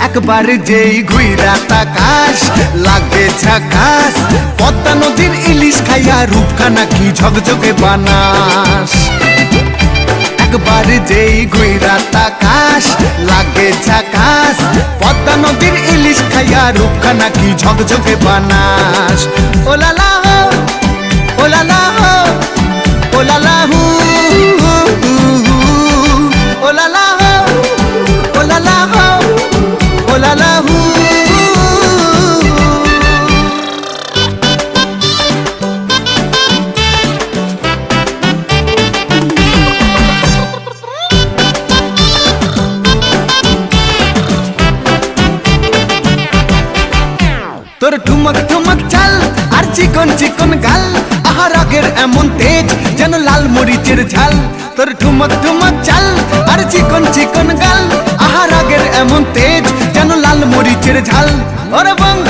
একবার যেই ঘুইরা তাকাস লাগে ঝাকাস, পদ্মা নদীর ইলিশ খাইয়া রূপখানা কি ঝকঝকে বানাস। একবার যেই ঘুইরা তাকাস লাগে ঝাকাস, পদ্মা নদীর ইলিশ খাইয়া রূপখানা কি ঝকঝকে বানাস। ও লালা হো, ও লালা হো, ও লালা হু, ও লালা হো, ও লালা হো, ও লালা হু। তোর ঠুমক ঠুমক চাল আর চিকন চিকন গাল, আহা রাগের এমন তেজ যেন লাল মরিচের ঝাল। তোর ঠুমক ঠুমক চাল আর চিকন চিকন গাল, আহা রাগের এমন তেজ যেন লাল মরিচের ঝাল। ওরে বন্ধু